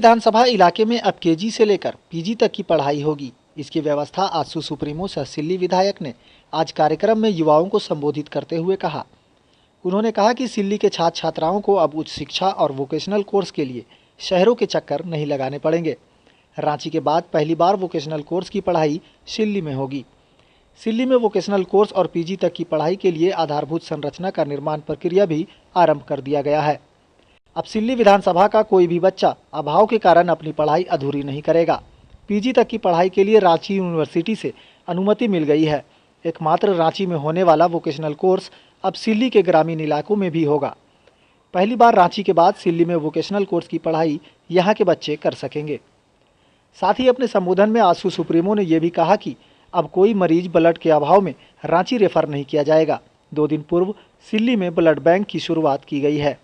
विधानसभा इलाके में अब केजी से लेकर पीजी तक की पढ़ाई होगी। इसकी व्यवस्था आजसू सुप्रीमो सह सिल्ली विधायक ने आज कार्यक्रम में युवाओं को संबोधित करते हुए कहा। उन्होंने कहा कि सिल्ली के छात्र छात्राओं को अब उच्च शिक्षा और वोकेशनल कोर्स के लिए शहरों के चक्कर नहीं लगाने पड़ेंगे। रांची के बाद पहली बार वोकेशनल कोर्स की पढ़ाई सिल्ली में होगी। सिल्ली में वोकेशनल कोर्स और पीजी तक की पढ़ाई के लिए आधारभूत संरचना का निर्माण प्रक्रिया भी आरंभ कर दिया गया है। अब सिल्ली विधानसभा का कोई भी बच्चा अभाव के कारण अपनी पढ़ाई अधूरी नहीं करेगा। पीजी तक की पढ़ाई के लिए रांची यूनिवर्सिटी से अनुमति मिल गई है। एकमात्र रांची में होने वाला वोकेशनल कोर्स अब सिल्ली के ग्रामीण इलाकों में भी होगा। पहली बार रांची के बाद सिल्ली में वोकेशनल कोर्स की पढ़ाई यहाँ के बच्चे कर सकेंगे। साथ ही अपने संबोधन में आजसू सुप्रीमो ने यह भी कहा कि अब कोई मरीज ब्लड के अभाव में रांची रेफर नहीं किया जाएगा। 2 दिन पूर्व सिल्ली में ब्लड बैंक की शुरुआत की गई है।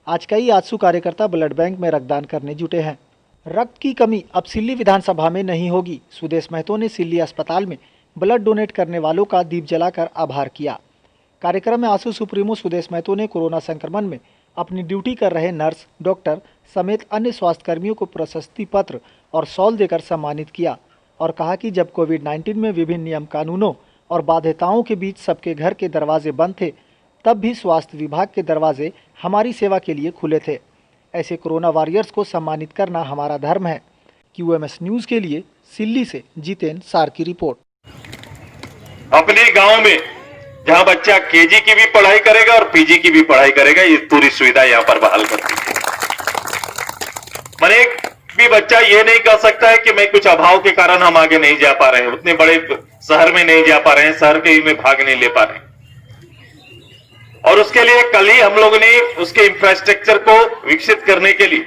आज कई आजसू कार्यकर्ता ब्लड बैंक में रक्तदान करने जुटे हैं। रक्त की कमी अब सिल्ली विधानसभा में नहीं होगी। सुदेश महतो ने सिल्ली अस्पताल में ब्लड डोनेट करने वालों का दीप जलाकर आभार किया। कार्यक्रम में आजसू सुप्रीमो सुदेश महतो ने कोरोना संक्रमण में अपनी ड्यूटी कर रहे नर्स, डॉक्टर समेत अन्य स्वास्थ्यकर्मियों को प्रशस्ति पत्र और शॉल देकर सम्मानित किया और कहा कि जब कोविड-19 में विभिन्न नियम कानूनों और बाध्यताओं के बीच सबके घर के दरवाजे बंद थे, तब भी स्वास्थ्य विभाग के दरवाजे हमारी सेवा के लिए खुले थे। ऐसे कोरोना वॉरियर्स को सम्मानित करना हमारा धर्म है। QMS न्यूज़ के लिए सिल्ली से जितेन सार की रिपोर्ट। अपने गांव में जहां बच्चा केजी की भी पढ़ाई करेगा और पीजी की भी पढ़ाई करेगा, ये पूरी सुविधा यहां पर बहाल कर दी है। मैंने एक भी बच्चा ये नहीं कह सकता है कि मैं कुछ अभाव के कारण हम आगे नहीं जा पा रहे हैं, उतने बड़े शहर में नहीं जा पा रहे हैं, शहर के में भाग नहीं ले पा रहे हैं। और उसके लिए कल ही हम लोगों ने उसके इंफ्रास्ट्रक्चर को विकसित करने के लिए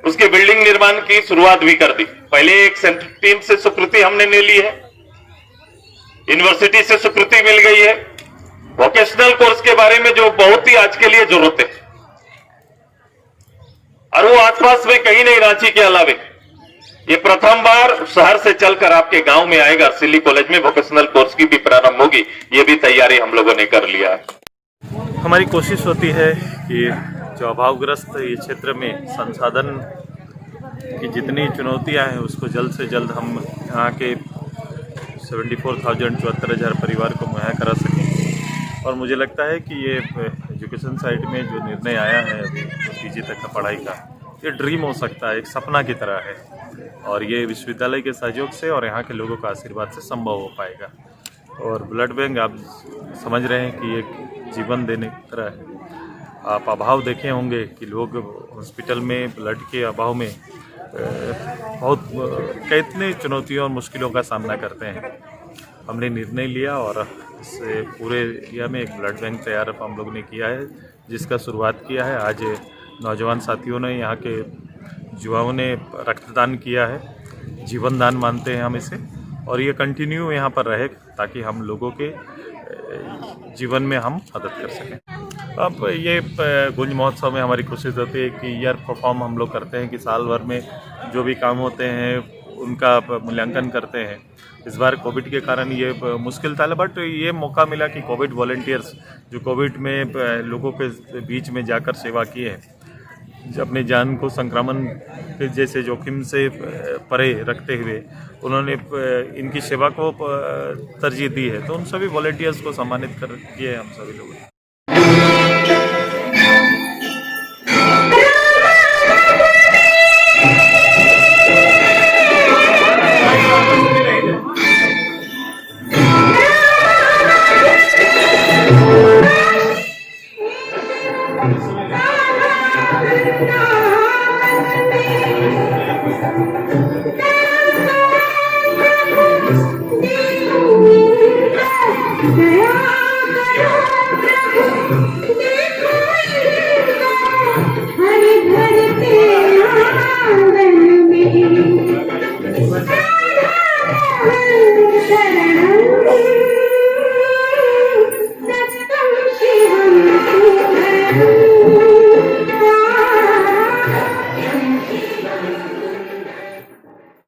उसके बिल्डिंग निर्माण की शुरुआत भी कर दी। पहले एक सेंट्रल टीम से स्वीकृति हमने ले ली है, यूनिवर्सिटी से स्वीकृति मिल गई है। वोकेशनल कोर्स के बारे में जो बहुत ही आज के लिए जरूरत है, और वो आसपास में कहीं नहीं, रांची के अलावे ये प्रथम बार शहर से चलकर आपके गांव में आएगा। सिल्ली कॉलेज में वोकेशनल कोर्स की भी प्रारंभ होगी, ये भी तैयारी हम लोगों ने कर लिया है। हमारी कोशिश होती है कि जो अभावग्रस्त ये क्षेत्र में संसाधन की जितनी चुनौतियां हैं उसको जल्द से जल्द हम यहाँ के 74,000 परिवार को मुहैया करा सकें। और मुझे लगता है कि ये एजुकेशन साइड में जो निर्णय आया है अभी पीजी तक का पढ़ाई का, ये ड्रीम हो सकता है, एक सपना की तरह है, और ये विश्वविद्यालय के सहयोग से और यहाँ के लोगों का आशीर्वाद से संभव हो पाएगा। और ब्लड बैंक आप समझ रहे हैं कि एक जीवन देने की तरह है। आप अभाव देखे होंगे कि लोग हॉस्पिटल में ब्लड के अभाव में बहुत कितने चुनौतियों और मुश्किलों का सामना करते हैं। हमने निर्णय लिया और इससे पूरे एरिया में एक ब्लड बैंक तैयार हम लोग ने किया है, जिसका शुरुआत किया है। आज नौजवान साथियों ने, यहाँ के युवाओं ने रक्तदान किया है। जीवन दान मानते हैं हम इसे, और ये कंटिन्यू यहाँ पर रहे ताकि हम लोगों के जीवन में हम मदद कर सकें। अब ये गुंज महोत्सव में हमारी कोशिश होती है कि ईयर परफॉर्म हम लोग करते हैं कि साल भर में जो भी काम होते हैं उनका मूल्यांकन करते हैं। इस बार कोविड के कारण ये मुश्किल था, बट ये मौका मिला कि कोविड वॉलंटियर्स जो कोविड में लोगों के बीच में जाकर सेवा किए हैं, अपने जान को संक्रमण के जैसे जोखिम से परे रखते हुए उन्होंने इनकी सेवा को तरजीह दी है, तो उन सभी वॉलंटियर्स को सम्मानित कर किए हम सभी लोगों ने।